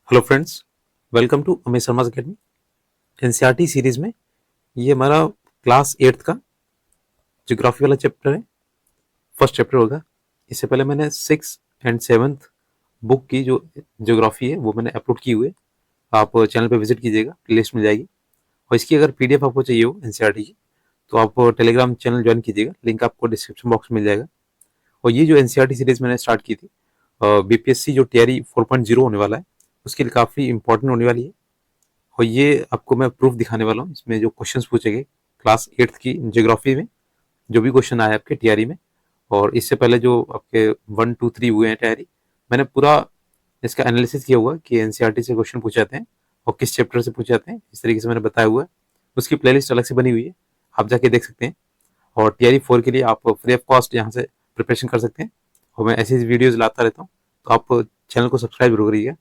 Hello friends, welcome to Amit Sharma academy. NCERT series में ये हमारा क्लास 8th का ज्योग्राफी वाला चैप्टर है। फर्स्ट चैप्टर होगा। इससे पहले मैंने 6th and 7th बुक की जो ज्योग्राफी है वो मैंने अपलोड की हुई है। आप चैनल पे विजिट कीजिएगा, लिस्ट मिल जाएगी। और इसकी अगर पीडीएफ आपको चाहिए हो एनसीईआरटी की तो आप टेलीग्राम चैनल ज्वाइन कीजिएगा, लिंक आपको डिस्क्रिप्शन बॉक्स में मिल जाएगा। और ये जो एनसीईआरटी सीरीज मैंने स्टार्ट की थी, बीपीएससी जो टीआरई 4.0 होने वाला है उसके लिए काफ़ी इंपॉर्टेंट होने वाली है। और ये आपको मैं प्रूफ दिखाने वाला हूँ। इसमें जो क्वेश्चंस पूछे गए क्लास 8th की ज्योग्राफी में, जो भी क्वेश्चन आए आपके टीआरई में, और इससे पहले जो आपके 1 2 3 हुए हैं टीआरई, मैंने पूरा इसका एनालिसिस किया हुआ है कि एनसीईआरटी से क्वेश्चन पूछे जाते हैं और किस चैप्टर से पूछे जाते हैं। इस तरीके से मैंने बताया हुआ है। उसकी प्लेलिस्ट अलग से बनी हुई है, आप जाके देख सकते हैं। और टीआरई 4 के लिए आप फ्री ऑफ कॉस्ट यहाँ से प्रिपरेशन कर सकते हैं। और मैं ऐसी वीडियोज़ लाता रहता हूँ, तो आप चैनल को सब्सक्राइब जरूर करिएगा।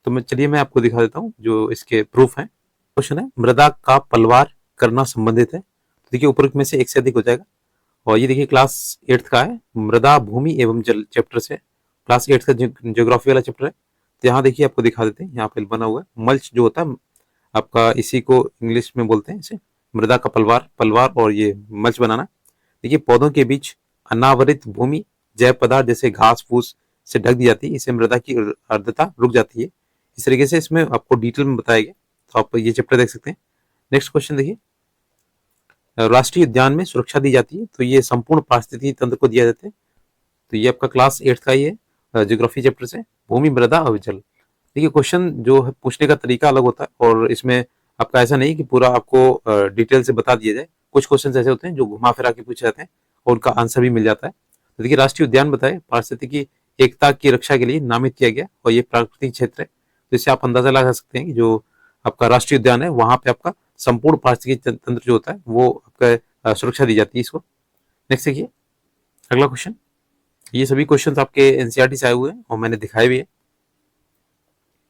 तो चलिए मैं आपको दिखा देता हूँ जो इसके प्रूफ हैं। क्वेश्चन है, मृदा का पलवार करना संबंधित है। तो देखिए ऊपर में से एक से अधिक हो जाएगा। और ये देखिए क्लास 8th का है, मृदा भूमि एवं जल चैप्टर से क्लास 8th का ज्योग्राफी वाला चैप्टर है। तो यहाँ देखिए आपको दिखा देते हैं, यहाँ पे बना हुआ है मल्च जो होता है आपका, इसी को इंग्लिश में बोलते हैं इसे मृदा का पलवार। पलवार और ये मल्च बनाना। देखिए पौधों के बीच अनावरित भूमि जैव पदार्थ जैसे घास फूस से ढक दी जाती है, इससे मृदा की आर्द्रता रुक जाती है। इस तरीके से इसमें आपको डिटेल में बताया गया। तो आप ये चैप्टर देख सकते हैं। नेक्स्ट क्वेश्चन देखिए, राष्ट्रीय उद्यान में सुरक्षा दी जाती है। तो ये संपूर्ण पारिस्थितिकी तंत्र को दिया जाता है। तो ये आपका क्लास 8th का ही है, ज्योग्राफी चैप्टर से, भूमि मृदा और जल। देखिए क्वेश्चन जो है पूछने का तरीका अलग होता है, और इसमें आपका ऐसा नहीं कि पूरा आपको डिटेल से बता दिया जाए। कुछ क्वेश्चन ऐसे होते हैं जो घुमा फिरा के पूछे जाते हैं और उनका आंसर भी मिल जाता है। तो देखिए राष्ट्रीय उद्यान बताए पारिस्थितिकी एकता की रक्षा के लिए नामित किया गया, और ये प्राकृतिक क्षेत्र है। तो इससे आप अंदाजा लगा सकते हैं कि जो आपका राष्ट्रीय उद्यान है वहां पे आपका संपूर्ण पारिस्थितिकी तंत्र जो होता है वो आपका सुरक्षा दी जाती है इसको। नेक्स्ट देखिए अगला क्वेश्चन। ये सभी क्वेश्चंस आपके एनसीईआरटी से आए हुए हैं और मैंने दिखाए भी है।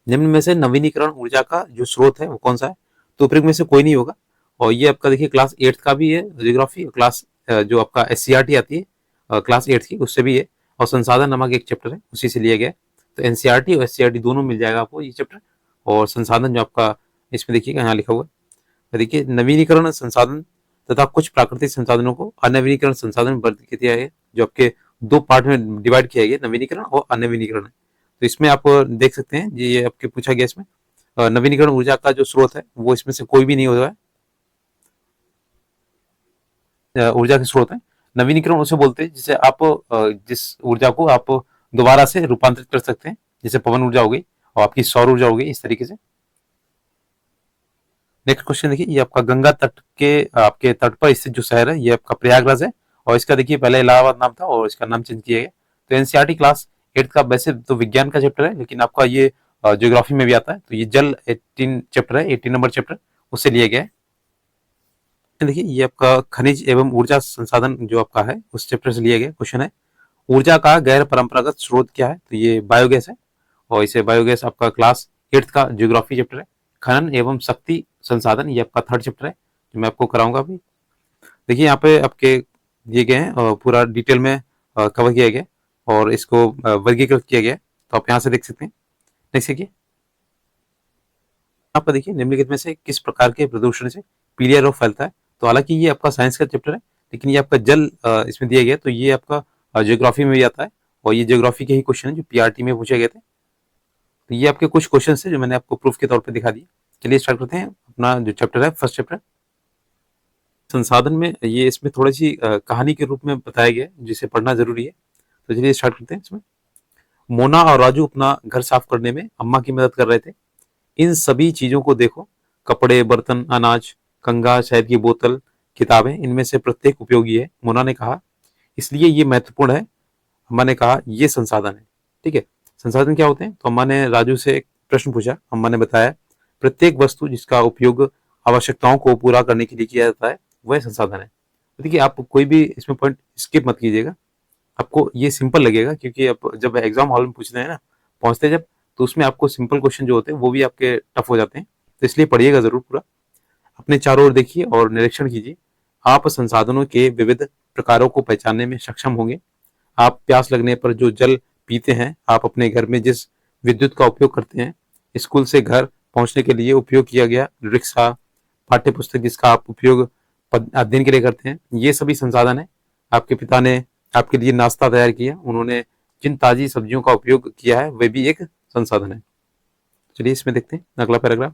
निम्न में से नवीनीकरण ऊर्जा का जो स्रोत है वो कौन सा है? तो उपरोक्त में से कोई नहीं होगा। और ये आपका देखिए क्लास 8th का भी है ज्योग्राफी, क्लास जो आपका एससीईआरटी आती है क्लास 8th की, उससे भी है। और संसाधन नामक एक चैप्टर है, उसी से लिया गया है। तो एनसीईआरटी और एससीईआरटी दोनों मिल जाएगा आपको ये चैप्टर। और संसाधन जो आपका इसमें देखिएगा यहाँ लिखा हुआ है, देखिए नवीनीकरण संसाधन तथा कुछ प्राकृतिक संसाधनों को अनवीनीकरण संसाधन वर्ग किया है, जो आपके दो पार्ट में डिवाइड किया गया, नवीनीकरण और अनवीनीकरण। तो इसमें आप देख सकते हैं ये आपके पूछा गया इसमें नवीनीकरण ऊर्जा का जो स्रोत है वो इसमें से कोई भी नहीं होता है। ऊर्जा के स्रोत है, नवीनीकरण उसे बोलते हैं जिसे आप जिस ऊर्जा को आप दोबारा से रूपांतरित कर सकते हैं, जैसे पवन ऊर्जा हो गई और आपकी सौर ऊर्जा हो गई, इस तरीके से। नेक्स्ट क्वेश्चन देखिए, ये आपका गंगा तट के आपके तट पर स्थित जो शहर है ये आपका प्रयागराज है। और इसका देखिए पहले इलाहाबाद नाम था और इसका नाम चेंज किया गया। तो एनसीईआरटी क्लास 8th का वैसे तो विज्ञान का चैप्टर है, लेकिन आपका ये ज्योग्राफी में भी आता है। तो ये जल 18 चैप्टर है, 18 नंबर चैप्टर, उससे लिया गया है। देखिए ये आपका खनिज एवं ऊर्जा संसाधन जो आपका है उस चैप्टर से लिया गया क्वेश्चन है। ऊर्जा का गैर परंपरागत स्रोत क्या है? तो ये बायोगैस है। और इसे बायोगैस आपका क्लास 8th का ज्योग्राफी चैप्टर है। खनन एवं शक्ति संसाधन ये आपका 3rd चैप्टर है, जो मैं आपको कराऊंगा अभी। देखिए यहाँ पे आपके दिए गए हैं और पूरा डिटेल में कवर किया गया और इसको वर्गीकृत किया गया है। तो आप यहाँ से देख सकते हैं। नेक्स्ट देखिए, यहाँ पर देखिए निम्नलिखित में से किस प्रकार के प्रदूषण से पीलिया रोग फैलता है? तो हालांकि ये आपका साइंस का चैप्टर है, लेकिन ये आपका जल इसमें दिया गया है। तो ये आपका ज्योग्राफी में भी आता है, और ये ज्योग्राफी के ही क्वेश्चन है जो पीआरटी में पूछे गए थे। तो ये आपके कुछ क्वेश्चन है जो मैंने आपको प्रूफ के तौर पर दिखा दिए। चलिए स्टार्ट करते हैं अपना जो चैप्टर है, फर्स्ट चैप्टर संसाधन में। ये इसमें थोड़ी सी कहानी के रूप में बताया गया है जिसे पढ़ना जरूरी है। तो चलिए स्टार्ट करते हैं। इसमें मोना और राजू अपना घर साफ करने में अम्मा की मदद कर रहे थे। इन सभी चीजों को देखो, कपड़े, बर्तन, अनाज, कंघा, शहद की बोतल, किताबें, इनमें से प्रत्येक उपयोगी है, मोना ने कहा, इसलिए ये महत्वपूर्ण है। अम्मा ने कहा ये संसाधन है। ठीक है, संसाधन क्या होते हैं? तो अम्मा ने राजू से एक प्रश्न पूछा। अम्मा ने बताया प्रत्येक वस्तु जिसका उपयोग आवश्यकताओं को पूरा करने के लिए किया जाता है वह संसाधन है। तो देखिए आप कोई भी इसमें पॉइंट स्किप मत कीजिएगा, आपको ये सिंपल लगेगा, क्योंकि आप जब एग्जाम हॉल में पूछते हैं ना, पहुंचते हैं जब, तो उसमें आपको सिंपल क्वेश्चन जो होते हैं वो भी आपके टफ हो जाते हैं। तो इसलिए पढ़िएगा जरूर पूरा, अपने चारों ओर देखिए और निरीक्षण कीजिए। आप संसाधनों के विविध प्रकारों को पहचानने में सक्षम होंगे। आप प्यास लगने पर जो जल पीते हैं, आप अपने घर में जिस विद्युत का उपयोग करते हैं, स्कूल से घर पहुंचने के लिए उपयोग किया गया रिक्शा, पाठ्य पुस्तक जिसका आप उपयोग अध्ययन के लिए करते हैं, ये सभी संसाधन है। आपके पिता ने आपके लिए नाश्ता तैयार किया, उन्होंने जिन ताजी सब्जियों का उपयोग किया है वे भी एक संसाधन है। चलिए इसमें देखते हैं अगला पैराग्राफ।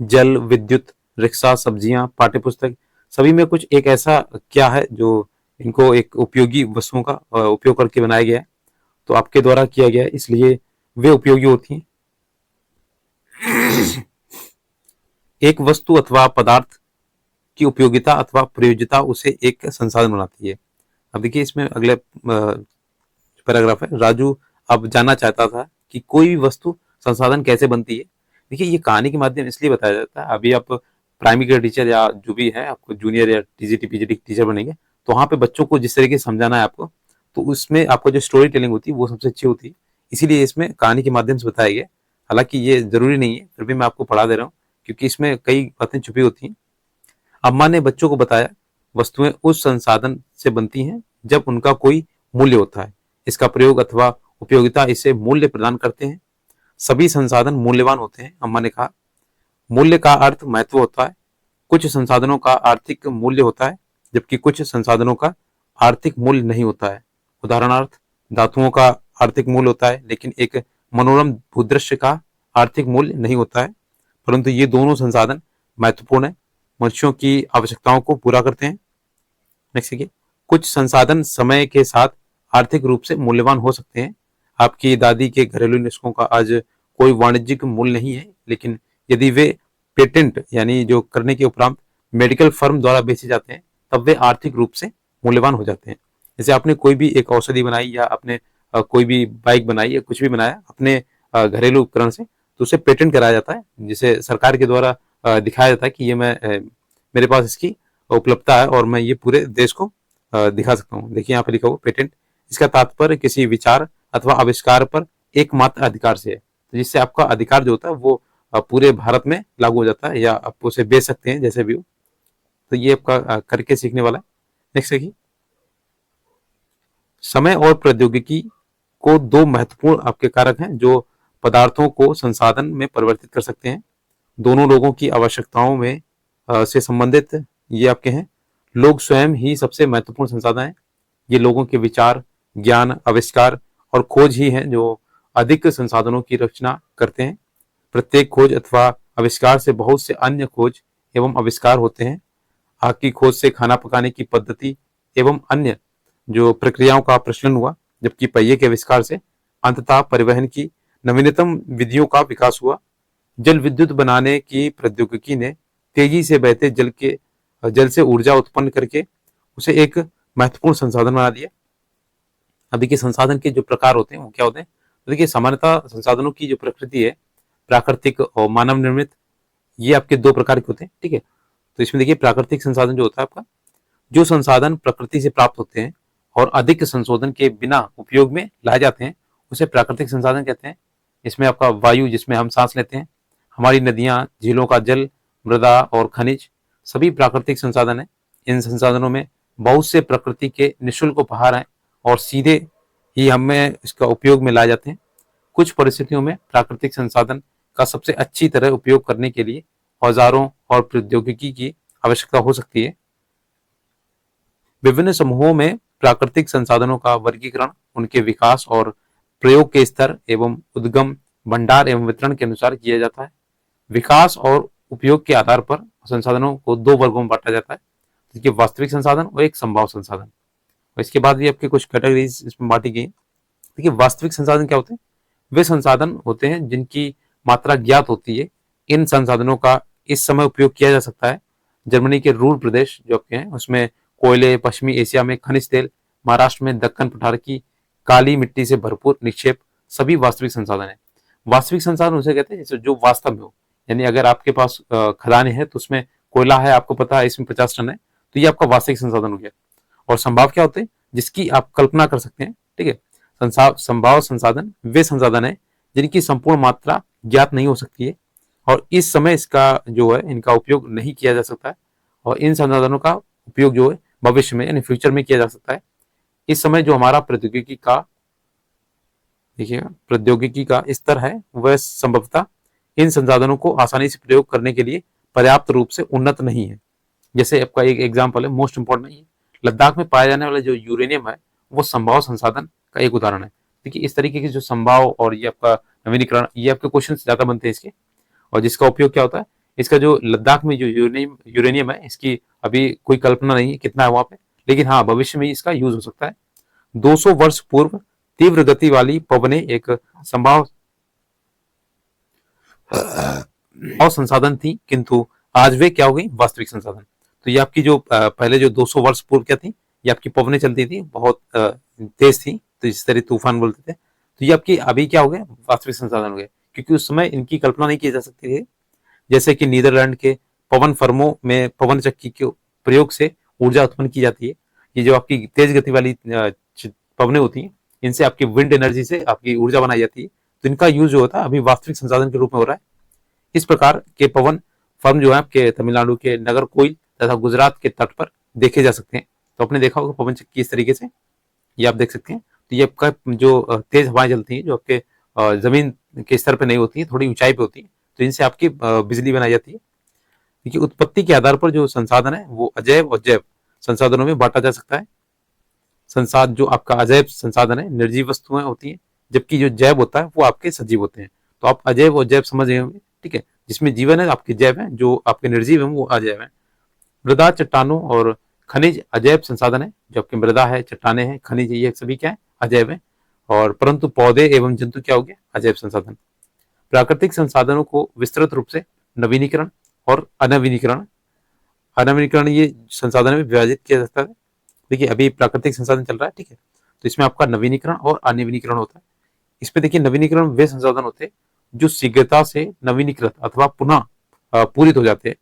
जल, विद्युत, रिक्शा, सब्जियां, पाठ्य पुस्तक, सभी में कुछ एक ऐसा क्या है जो इनको एक उपयोगी वस्तुओं का उपयोग करके बनाया गया है, तो आपके द्वारा किया गया है, इसलिए वे उपयोगी होती हैं। एक वस्तु अथवा पदार्थ की उपयोगिता अथवा प्रयोज्यता उसे एक संसाधन बनाती है। अब देखिए इसमें अगले पैराग्राफ है। राजू अब जानना चाहता था कि कोई भी वस्तु संसाधन कैसे बनती है। देखिए ये कहानी के माध्यम इसलिए बताया जाता है, अभी आप प्राइमरी के टीचर या जो भी है आपको जूनियर या टीजीटी पीजीटी टीचर बनेंगे, तो वहाँ पे बच्चों को जिस तरीके से समझाना है आपको, तो उसमें आपको जो स्टोरी टेलिंग होती है वो सबसे अच्छी होती है, इसीलिए इसमें कहानी के माध्यम से बताया गया। हालांकि ये जरूरी नहीं है, फिर भी मैं आपको पढ़ा दे रहा हूँ क्योंकि इसमें कई बातें छुपी होती हैं। अम्मा ने बच्चों को बताया वस्तुएं उस संसाधन से बनती हैं जब उनका कोई मूल्य होता है, इसका प्रयोग अथवा उपयोगिता इसे मूल्य प्रदान करते हैं। सभी संसाधन मूल्यवान होते हैं, अम्मा ने कहा। मूल्य का अर्थ महत्व होता है। कुछ संसाधनों का आर्थिक मूल्य होता है जबकि कुछ संसाधनों का आर्थिक मूल्य नहीं होता है। उदाहरणार्थ धातुओं का आर्थिक मूल्य होता है लेकिन एक मनोरम भूदृश्य का आर्थिक मूल्य नहीं होता है, परंतु ये दोनों संसाधन महत्वपूर्ण है, मनुष्यों की आवश्यकताओं को पूरा करते हैं। नेक्स्ट देखिए, कुछ संसाधन समय के साथ आर्थिक रूप से मूल्यवान हो सकते हैं। आपकी दादी के घरेलू नुस्खों का आज कोई वाणिज्यिक मूल्य नहीं है, लेकिन यदि वे पेटेंट यानी जो करने के उपरांत मेडिकल फर्म द्वारा बेचे जाते हैं तब वे आर्थिक रूप से मूल्यवान हो जाते हैं। जैसे आपने कोई भी एक औषधि बनाई या आपने कोई भी बाइक बनाई या कुछ भी बनाया अपने घरेलू उपकरण से, तो उसे पेटेंट कराया जाता है, जिसे सरकार के द्वारा दिखाया जाता है कि ये मैं मेरे पास इसकी उपलब्धता है और मैं ये पूरे देश को दिखा सकता हूँ। देखिए यहाँ पे लिखा हुआ पेटेंट, इसका तात्पर्य किसी विचार अथवा आविष्कार पर एकमात्र अधिकार से है, तो जिससे आपका अधिकार जो होता है वो पूरे भारत में लागू हो जाता है या आप उसे बेच सकते हैं जैसे भी हो। तो ये आपका करके सीखने वाला है। नेक्स्ट देखिए, समय और प्रौद्योगिकी को दो महत्वपूर्ण आपके कारक हैं जो पदार्थों को संसाधन में परिवर्तित कर सकते हैं। दोनों लोगों की आवश्यकताओं में से संबंधित ये आपके हैं। लोग स्वयं ही सबसे महत्वपूर्ण संसाधन है। ये लोगों के विचार, ज्ञान, आविष्कार और खोज ही हैं जो अधिक संसाधनों की रचना करते हैं। प्रत्येक खोज अथवा आविष्कार से बहुत से अन्य खोज एवं आविष्कार होते हैं। आग की खोज से खाना पकाने की पद्धति एवं अन्य जो प्रक्रियाओं का प्रचलन हुआ, जबकि पहिए के आविष्कार से अंततः परिवहन की नवीनतम विधियों का विकास हुआ। जल विद्युत बनाने की प्रौद्योगिकी ने तेजी से बहते जल से ऊर्जा उत्पन्न करके उसे एक महत्वपूर्ण संसाधन बना दिया। अब देखिए संसाधन के जो प्रकार होते हैं वो क्या होते हैं, तो देखिए सामान्यतः संसाधनों की जो प्रकृति है, प्राकृतिक और मानव निर्मित, ये आपके दो प्रकार के होते हैं। ठीक है, तो इसमें देखिए प्राकृतिक संसाधन जो होता है आपका, जो संसाधन प्रकृति से प्राप्त होते हैं और अधिक संशोधन के बिना उपयोग में लाए जाते हैं उसे प्राकृतिक संसाधन कहते हैं। इसमें आपका वायु जिसमें हम सांस लेते हैं, हमारी नदियां, झीलों का जल, मृदा और खनिज सभी प्राकृतिक संसाधन है। इन संसाधनों में बहुत से प्रकृति के निःशुल्क उपहार हैं और सीधे ही हमें इसका उपयोग में लाए जाते हैं। कुछ परिस्थितियों में प्राकृतिक संसाधन का सबसे अच्छी तरह उपयोग करने के लिए औजारों और प्रौद्योगिकी की आवश्यकता हो सकती है। विभिन्न समूहों में प्राकृतिक संसाधनों का वर्गीकरण उनके विकास और प्रयोग के स्तर एवं उद्गम, भंडार एवं वितरण के अनुसार किया जाता है। विकास और उपयोग के आधार पर संसाधनों को दो वर्गों में बांटा जाता है, देखिए वास्तविक संसाधन और एक संभाव संसाधन। और इसके बाद भी आपके कुछ कैटेगरीज इसमें बांटी गई। देखिए वास्तविक संसाधन क्या होते हैं, वे संसाधन होते हैं जिनकी मात्रा ज्ञात होती है। इन संसाधनों का इस समय उपयोग किया जा सकता है। जर्मनी के रूर प्रदेश जो आपके हैं उसमें कोयले, पश्चिमी एशिया में खनिज तेल, महाराष्ट्र में दक्कन पठार की काली मिट्टी से भरपूर निक्षेप सभी वास्तविक संसाधन है। वास्तविक संसाधन उसे कहते हैं जो वास्तव में हो, यानी अगर आपके पास खदानें हैं तो उसमें कोयला है, आपको पता है इसमें 50 टन है, तो ये आपका वास्तविक संसाधन हो गया। और संभाव क्या होते हैं, जिसकी आप कल्पना कर सकते हैं। ठीक है, संभाव संसाधन वे संसाधन है जिनकी संपूर्ण मात्रा ज्ञात नहीं हो सकती है और इस समय इसका जो है इनका उपयोग नहीं किया जा सकता है, और इन संसाधनों का उपयोग जो है भविष्य में यानी फ्यूचर में किया जा सकता है। इस समय जो हमारा प्रौद्योगिकी का देखिए, प्रौद्योगिकी का स्तर है वह संभवतः इन संसाधनों को आसानी से प्रयोग करने के लिए पर्याप्त रूप से उन्नत नहीं है। जैसे आपका एक एग्जाम्पल है, मोस्ट इंपॉर्टेंट है, लद्दाख में पाया जाने वाला जो यूरेनियम है वो संभाव संसाधन का एक उदाहरण है। देखिए, इस तरीके के जो संभाव और ये आपका नवीनीकरण, ये आपके क्वेश्चन ज्यादा बनते हैं इसके। और जिसका उपयोग क्या होता है, इसका जो लद्दाख में जो यूरेनियम है, इसकी अभी कोई कल्पना नहीं है कितना है वहां पे, लेकिन हाँ भविष्य में इसका यूज हो सकता है। 200 वर्ष पूर्व तीव्र गति वाली पवनें एक संभाव संसाधन थी, किंतु आज वे क्या हो गई, वास्तविक संसाधन। तो ये आपकी जो पहले जो 200 वर्ष पूर्व क्या थी, ये आपकी पवनें चलती थी, बहुत तेज थी, तो इस तरह तूफान बोलते थे। तो ये आपकी अभी क्या हो गया, वास्तविक संसाधन हो गए, क्योंकि उस समय इनकी कल्पना नहीं की जा सकती थी। जैसे कि नीदरलैंड के पवन फर्मों में पवन चक्की के प्रयोग से ऊर्जा उत्पन्न की जाती है। ये जो आपकी तेज गति वाली पवनें होती हैं, इनसे आपकी विंड एनर्जी से आपकी ऊर्जा बनाई जाती है। तो इनका यूज जो होता है अभी वास्तविक संसाधन के रूप में हो रहा है। इस प्रकार के पवन फर्म जो है आपके तमिलनाडु के नगरकोइल तथा गुजरात के तट पर देखे जा सकते हैं। तो आपने देखा होगा पवन चक्की इस तरीके से, ये आप देख सकते हैं। तो ये आपका जो तेज हवाएं चलती हैं, जो आपके जमीन के स्तर पर नहीं होती है, थोड़ी ऊंचाई पे होती है, तो इनसे आपकी बिजली बनाई जाती है। देखिए, उत्पत्ति के आधार पर जो संसाधन है वो अजैव और जैव संसाधनों में बांटा जा सकता है। संसाधन जो आपका अजैव संसाधन है निर्जीव वस्तुएं होती हैं, जबकि जो जैव होता है वो आपके सजीव होते हैं। तो आप अजैव और जैव समझ रहे होंगे, ठीक है। जिसमें जीवन है आपके जैव है, जो आपके निर्जीव है वो अजैव है। मृदा, चट्टानों और खनिज अजैव संसाधन है, जो आपकी मृदा है, चट्टाने हैं, खनिज, ये सभी क्या है, अजैव है। और परंतु पौधे एवं जंतु क्या हो गया, अजैव संसाधन। प्राकृतिक संसाधनों को विस्तृत रूप से नवीनीकरण और अनवीनीकरण अनवीनीकरण ये संसाधन में विभाजित किया जाता है। देखिए, अभी प्राकृतिक संसाधन चल रहा है, ठीक है, तो इसमें आपका नवीनीकरण और अनवीनीकरण होता है। इसमें देखिए, नवीनीकरण वे संसाधन होते हैं जो शीघ्रता से नवीनीकृत अथवा पुनः पूरित हो जाते हैं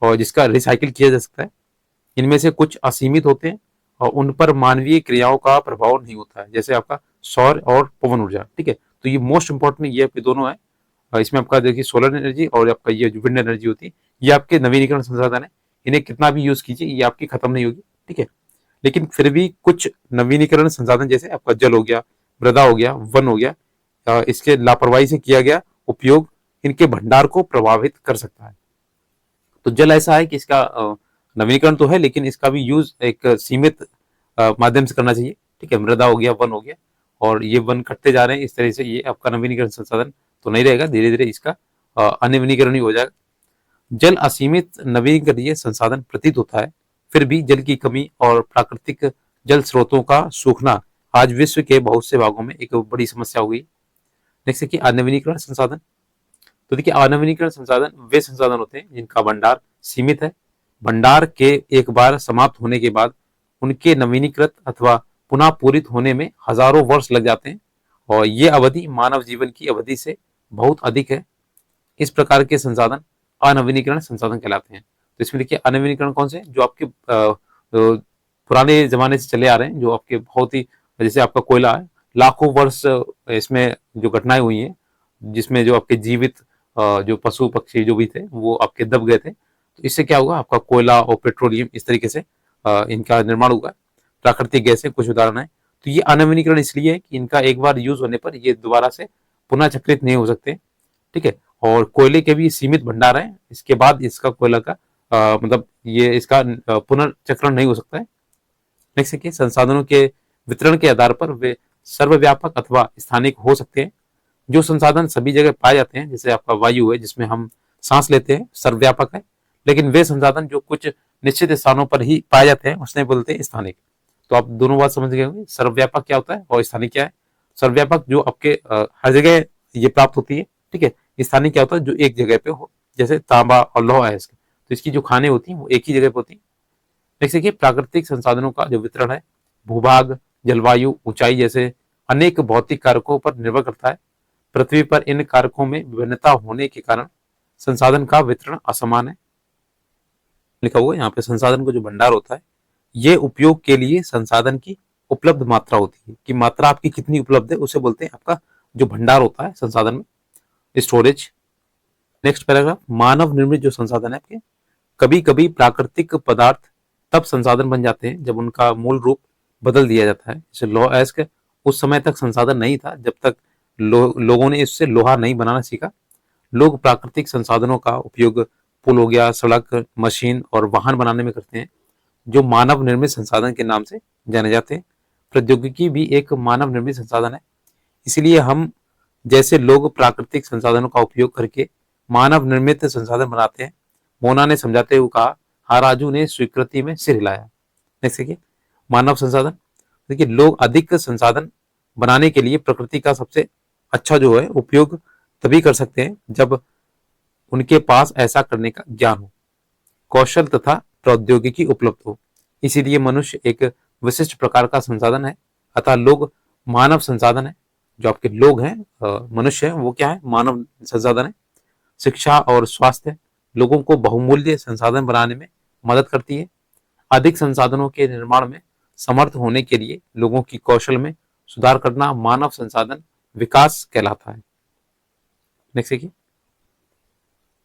और जिसका रिसाइकिल किया जा सकता है। इनमें से कुछ असीमित होते हैं और उन पर मानवीय क्रियाओं का प्रभाव नहीं होता है, जैसे आपका सौर और पवन ऊर्जा, ठीक है। तो ये मोस्ट इंपॉर्टेंट ये आपके दोनों है। इसमें आपका देखिए सोलर एनर्जी और आपका ये जो विंड एनर्जी होती है, ये आपके नवीनीकरण संसाधन है। इन्हें कितना भी यूज कीजिए, ये आपकी खत्म नहीं होगी, ठीक है। लेकिन फिर भी कुछ नवीनीकरण संसाधन जैसे आपका जल हो गया, मृदा हो गया, वन हो गया, इसके लापरवाही से किया गया उपयोग इनके भंडार को प्रभावित कर सकता है। तो जल ऐसा है कि इसका नवीनीकरण तो है, लेकिन इसका भी यूज एक सीमित माध्यम से करना चाहिए, ठीक है। मृदा हो गया, वन हो गया, और ये वन कटते जा रहे हैं, इस तरह से ये आपका नवीनीकरण संसाधन तो नहीं रहेगा, धीरे धीरे इसका अनवीनीकरण ही हो जाएगा। जल असीमित नवीकरणीय संसाधन प्रतीत होता है, फिर भी जल की कमी और प्राकृतिक जल स्रोतों का सूखना आज विश्व के बहुत से भागों में एक बड़ी समस्या हो गई। नेक्स्ट है कि अनवीनीकरण संसाधन। तो देखिए, अनवीनीकरण संसाधन वे संसाधन होते हैं जिनका भंडार सीमित है। भंडार के एक बार समाप्त होने के बाद उनके नवीनीकृत अथवा पुनः पूरित होने में हजारों वर्ष लग जाते हैं, और ये अवधि मानव जीवन की अवधि से बहुत अधिक है। इस प्रकार के संसाधन अनवीनीकरण संसाधन कहलाते हैं। तो इसमें देखिए, अनवीनीकरण कौन से, जो आपके पुराने जमाने से चले आ रहे हैं, जो आपके बहुत ही, जैसे आपका कोयला है, लाखों वर्ष इसमें जो घटनाएं हुई हैं, जिसमें जो आपके जीवित जो पशु पक्षी जो भी थे वो आपके दब गए थे। तो इससे क्या होगा, आपका कोयला और पेट्रोलियम इस तरीके से इनका निर्माण होगा। प्राकृतिक गैस है, कुछ उदाहरण है। तो ये अनवीनीकरण इसलिए है कि इनका एक बार यूज होने पर ये दोबारा से पुनः चक्रित नहीं हो सकते, ठीक है। और कोयले के भी सीमित भंडार है, इसके बाद इसका कोयला का मतलब ये इसका पुनर्चक्रण नहीं हो सकता है। नेक्स्ट है कि संसाधनों के वितरण के आधार पर वे सर्वव्यापक अथवा स्थानिक हो सकते हैं। जो संसाधन सभी जगह पाए जाते हैं, जैसे आपका वायु है जिसमें हम सांस लेते हैं, सर्वव्यापक है। लेकिन वे संसाधन जो कुछ निश्चित स्थानों पर ही पाए जाते हैं, उसने बोलते हैं स्थानिक। तो आप दोनों बात समझ गए होंगे, सर्वव्यापक क्या होता है और स्थानिक क्या है। सर्वव्यापक जो आपके हर जगह ये प्राप्त होती है, ठीक है। स्थानिक क्या होता है, जो एक जगह पे हो, जैसे तांबा और लौह है इसके, तो इसकी जो खाने होती हैं वो एक ही जगह पे होती है। नेक्स्ट देखिए, प्राकृतिक संसाधनों का जो वितरण है, भूभाग, जलवायु, ऊंचाई जैसे अनेक भौतिक कारकों पर निर्भर करता है। पृथ्वी पर इन कारकों में विभिन्नता होने के कारण संसाधन का वितरण असमान है। लिखा हुआ है यहाँ पे, संसाधन का जो भंडार होता है, ये उपयोग के लिए संसाधन की उपलब्ध मात्रा होती है, कि मात्रा आपकी कितनी उपलब्ध है उसे बोलते हैं आपका जो भंडार होता है संसाधन में, स्टोरेज। नेक्स्ट पैराग्राफ, मानव निर्मित जो संसाधन है आपके, कभी कभी प्राकृतिक पदार्थ तब संसाधन बन जाते हैं जब उनका मूल रूप बदल दिया जाता है। जैसे लौह अयस्क उस समय तक संसाधन नहीं था जब तक लोगों ने इससे लोहा नहीं बनाना सीखा। लोग प्राकृतिक संसाधनों का उपयोग पुल हो गया, सड़क, मशीन और वाहन बनाने में करते हैं, जो मानव निर्मित संसाधन के नाम से जाने जाते हैं। प्रौद्योगिकी भी एक मानव निर्मित संसाधन है, इसलिए हम जैसे लोग प्राकृतिक संसाधनों का उपयोग करके मानव निर्मित संसाधन बनाते हैं। मोना ने समझाते हुए कहा। हाँ, राजू ने स्वीकृति में सिर हिलाया। नेक्स्ट देखिए, मानव संसाधन। देखिए, लोग अधिक संसाधन बनाने के लिए प्रकृति का सबसे अच्छा जो है उपयोग तभी कर सकते हैं जब उनके पास ऐसा करने का ज्ञान हो, कौशल तथा प्रौद्योगिकी उपलब्ध हो। इसीलिए मनुष्य एक विशिष्ट प्रकार का संसाधन है, अतः लोग मानव संसाधन है। जो आपके लोग हैं, मनुष्य है, वो क्या है? मानव संसाधन है। शिक्षा और स्वास्थ्य लोगों को बहुमूल्य संसाधन बनाने में मदद करती है। अधिक संसाधनों के निर्माण में समर्थ होने के लिए लोगों की कौशल में सुधार करना मानव संसाधन विकास कहलाता है। नेक्स्ट देखिए,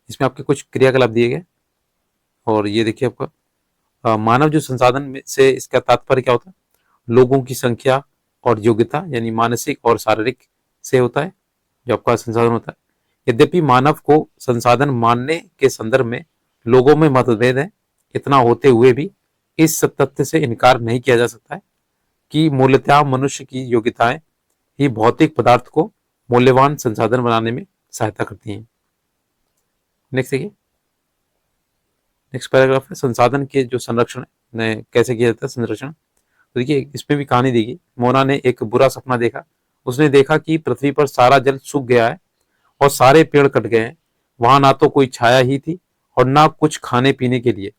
इसमें आपके कुछ क्रियाकलाप दिए गए और ये देखिए आपका मानव जो संसाधन में से इसका तात्पर्य क्या होता है? लोगों की संख्या और योग्यता, यानी मानसिक और शारीरिक से होता है जो आपका संसाधन होता है। यद्यपि मानव को संसाधन मानने के संदर्भ में लोगों में मतभेद है, इतना होते हुए भी इस तथ्य से इनकार नहीं किया जा सकता है कि मूलतः मनुष्य की योग्यताएं ही भौतिक पदार्थ को मूल्यवान संसाधन बनाने में सहायता करती हैं। नेक्स्ट देखिए, नेक्स्ट पैराग्राफ है संसाधन के जो संरक्षण ने कैसे किया जाता है संरक्षण। तो देखिए, इसमें भी कहानी दी गई। मोना ने एक बुरा सपना देखा। उसने देखा कि पृथ्वी पर सारा जल सूख गया है और सारे पेड़ कट गए हैं। वहां ना तो कोई छाया ही थी और ना कुछ खाने पीने के लिए।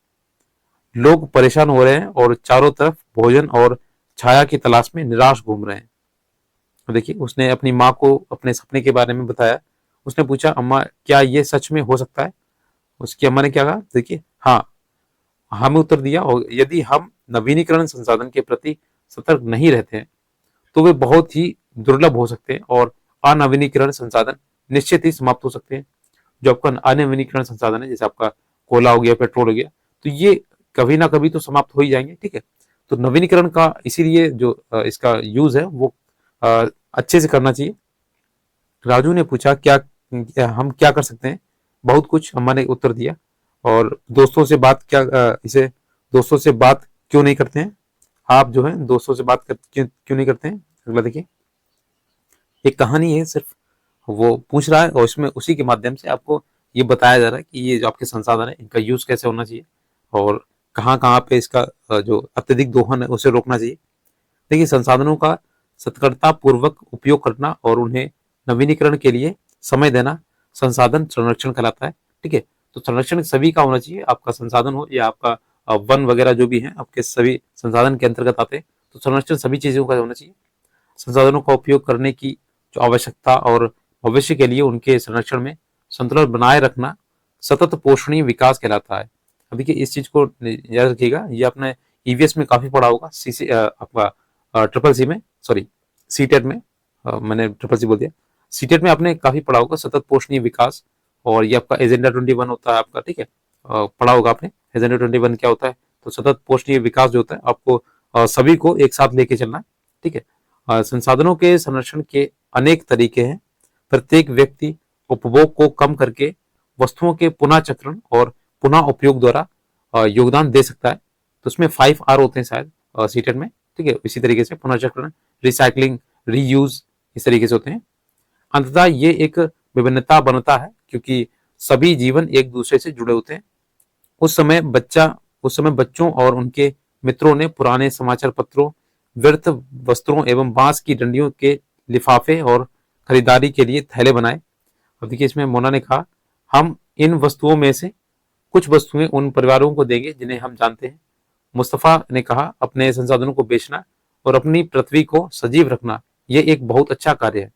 लोग परेशान हो रहे हैं और चारों तरफ भोजन और छाया की तलाश में निराश घूम रहे हैं। तो देखिए, उसने अपनी माँ को अपने सपने के बारे में बताया। उसने पूछा, अम्मा क्या ये सच में हो सकता है? उसकी अम्मा ने क्या कहा? देखिए, हाँ, हमें उत्तर दिया, और यदि हम नवीनीकरण संसाधन के प्रति सतर्क नहीं रहते हैं तो वे बहुत ही दुर्लभ हो सकते हैं और अनवीनीकरण संसाधन निश्चित ही समाप्त हो सकते हैं। जो आपका अनवीनीकरण संसाधन है, जैसे आपका कोयला हो गया, पेट्रोल हो गया, तो ये कभी ना कभी तो समाप्त हो ही जाएंगे। ठीक है, तो नवीनीकरण का इसीलिए जो इसका यूज है वो अच्छे से करना चाहिए। राजू ने पूछा, क्या हम क्या कर सकते हैं? बहुत कुछ, अम्मा ने उत्तर दिया। और दोस्तों से बात इसे दोस्तों से बात क्यों नहीं करते हैं? आप जो है दोस्तों से बात क्यों नहीं करते हैं? अगला देखिए, एक कहानी है, सिर्फ वो पूछ रहा है और इसमें उसी के माध्यम से आपको ये बताया जा रहा है कि ये जो आपके संसाधन है इनका यूज कैसे होना चाहिए और कहाँ कहाँ पे इसका जो अत्यधिक दोहन है उसे रोकना चाहिए। देखिए, संसाधनों का सतर्कता पूर्वक उपयोग करना और उन्हें नवीनीकरण के लिए समय देना संसाधन संरक्षण कहलाता है। ठीक है, तो संरक्षण सभी का होना चाहिए, आपका संसाधन हो या आपका वन वगैरह जो भी है आपके सभी संसाधन के अंतर्गत आते हैं, तो संरक्षण सभी चीजों का होना चाहिए। संसाधनों का उपयोग करने की जो आवश्यकता और भविष्य के लिए उनके संरक्षण में संतुलन बनाए रखना सतत पोषणीय विकास कहलाता है। अभी के इस चीज को याद रखिएगा, ये आपने ईवीएस में काफी पढ़ा होगा, आपका ट्रिपल सी में, सॉरी सीटेट में, मैंने ट्रिपल सी बोल दिया, सीटेट में आपने काफी पढ़ा होगा सतत पोषणीय विकास। और ये आपका एजेंडा 21 होता है आपका। ठीक है, पढ़ा होगा आपने एजेंडा 21 क्या होता है। तो सतत पोषणीय विकास जो होता है आपको सभी को एक साथ लेके चलना है। ठीक है, संसाधनों के संरक्षण के अनेक तरीके हैं। प्रत्येक व्यक्ति उपभोग को कम करके वस्तुओं के पुनः चक्रण और पुनः उपयोग द्वारा योगदान दे सकता है। तो उसमें 5R होते हैं शायद सीटेट में। ठीक है, इसी तरीके से पुनर्चक्रण, रिसाइकलिंग, रीयूज, इस तरीके से होते हैं। अंततः ये एक विभिन्नता बनता है क्योंकि सभी जीवन एक दूसरे से जुड़े होते हैं। उस समय बच्चों और उनके मित्रों ने पुराने समाचार पत्रों, व्यर्थ वस्त्रों एवं बांस की डंडियों के लिफाफे और खरीदारी के लिए थैले बनाए। अब देखिए, इसमें मोना ने कहा, हम इन वस्तुओं में से कुछ वस्तुएं उन परिवारों को देंगे जिन्हें हम जानते हैं। मुस्तफा ने कहा, अपने संसाधनों को बेचना और अपनी पृथ्वी को सजीव रखना यह एक बहुत अच्छा कार्य है।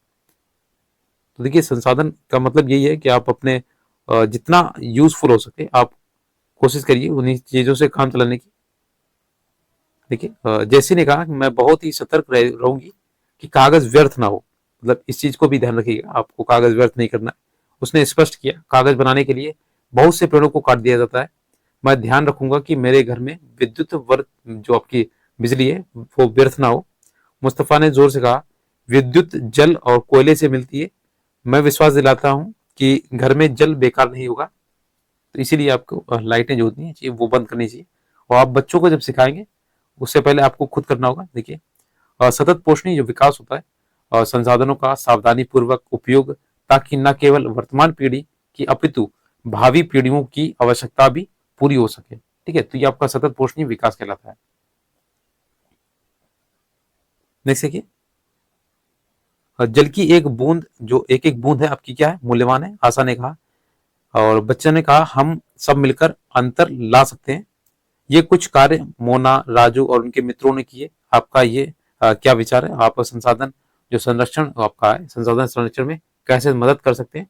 तो देखिए, संसाधन का मतलब यही है कि आप अपने जितना यूजफुल हो सके आप कोशिश करिए उन्हीं चीजों से काम चलाने की। देखिए, जैसी ने कहा कि मैं बहुत ही सतर्क रहूंगी कि कागज व्यर्थ ना हो। मतलब इस चीज को भी ध्यान रखिएगा, आपको कागज व्यर्थ नहीं करना है। उसने स्पष्ट किया, कागज बनाने के लिए बहुत से पेड़ों को काट दिया जाता है। मैं ध्यान रखूंगा कि मेरे घर में विद्युत वर्ग जो आपकी बिजली है वो व्यर्थ ना हो। मुस्तफा ने जोर से कहा, विद्युत जल और कोयले से मिलती है। मैं विश्वास दिलाता हूँ कि घर में जल बेकार नहीं होगा, तो इसीलिए आपको लाइटें जो होती हैं वो बंद करनी चाहिए। और आप बच्चों को जब सिखाएंगे उससे पहले आपको खुद करना होगा। देखिए, सतत पोषणीय जो विकास होता है और संसाधनों का सावधानी पूर्वक उपयोग, ताकि न केवल वर्तमान पीढ़ी की अपितु भावी पीढ़ियों की आवश्यकता भी पूरी हो सके। ठीक है, तो ये आपका सतत पोषणीय विकास कहलाता है। नेक्स्ट देखिए, जल की एक बूंद, जो एक एक बूंद है आपकी क्या है, मूल्यवान है। आशा ने कहा, और बच्चे ने कहा हम सब मिलकर अंतर ला सकते हैं। ये कुछ कार्य मोना, राजू और उनके मित्रों ने किए। आपका ये क्या विचार है? आप संसाधन जो संरक्षण आपका है, संसाधन संरक्षण में कैसे मदद कर सकते हैं?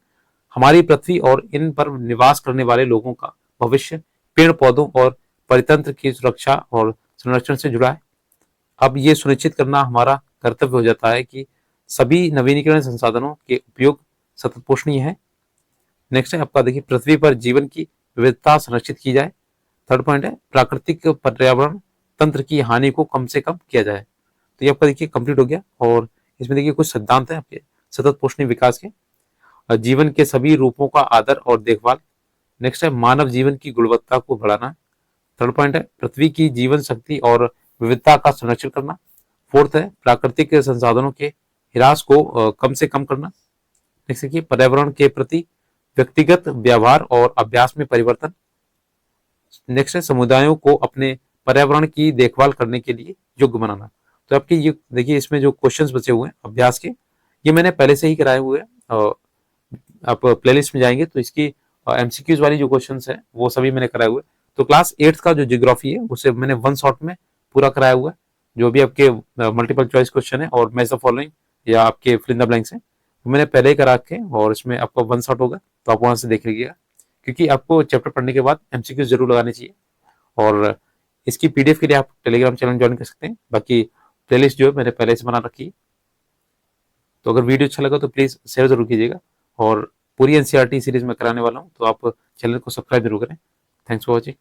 हमारी पृथ्वी और इन पर निवास करने वाले लोगों का भविष्य पेड़ पौधों और परितंत्र की सुरक्षा और संरक्षण से जुड़ा है। अब ये सुनिश्चित करना हमारा कर्तव्य हो जाता है कि सभी नवीनीकरण संसाधनों के उपयोग सतत पोषणीय है। नेक्स्ट है आपका, देखिए, पृथ्वी पर जीवन की विविधता संरक्षित की जाए। थर्ड पॉइंट है, प्राकृतिक पर्यावरण तंत्र की हानि को कम से कम किया जाए। तो ये आपका देखिए कंप्लीट हो गया। और इसमें देखिए कुछ सिद्धांत है आपके सतत पोषणीय विकास के। जीवन के सभी रूपों का आदर और देखभाल। नेक्स्ट है, मानव जीवन की गुणवत्ता को बढ़ाना। थर्ड पॉइंट है, पृथ्वी की जीवन शक्ति और विविधता का संरक्षण करना। फोर्थ है, प्राकृतिक संसाधनों के ह्रास को कम से कम करना। नेक्स्ट देखिए, पर्यावरण के प्रति व्यक्तिगत व्यवहार और अभ्यास में परिवर्तन। नेक्स्ट है, समुदायों को अपने पर्यावरण की देखभाल करने के लिए योग्य बनाना। तो आपके ये देखिए, इसमें जो क्वेश्चंस बचे हुए हैं अभ्यास के, ये मैंने पहले से ही कराए हुए हैं। आप प्लेलिस्ट में जाएंगे तो इसकी एमसीक्यूज वाली जो क्वेश्चंस है वो सभी मैंने कराए हुए। तो क्लास 8th का जो ज्योग्राफी है उसे मैंने वन शॉट में पूरा कराया हुआ है। जो भी आपके मल्टीपल चॉइस क्वेश्चन है और मैच द फॉलोइंग या आपके फिल इन द ब्लैंक्स हैं, वो मैंने पहले ही करा के, और इसमें आपका वन शॉट होगा, तो आप वहां से देख लीजिएगा। क्योंकि आपको चैप्टर पढ़ने के बाद एमसीक्यूज जरूर लगाने चाहिए। और इसकी पीडीएफ के लिए आप टेलीग्राम चैनल ज्वाइन कर सकते हैं। बाकी प्लेलिस्ट जो है मैंने पहले से बना रखी है। तो अगर वीडियो अच्छा लगा तो प्लीज शेयर जरूर कीजिएगा। और पूरी एनसीईआरटी सीरीज में कराने वाला हूँ, तो आप चैनल को सब्सक्राइब जरूर करें। Thanks for watching.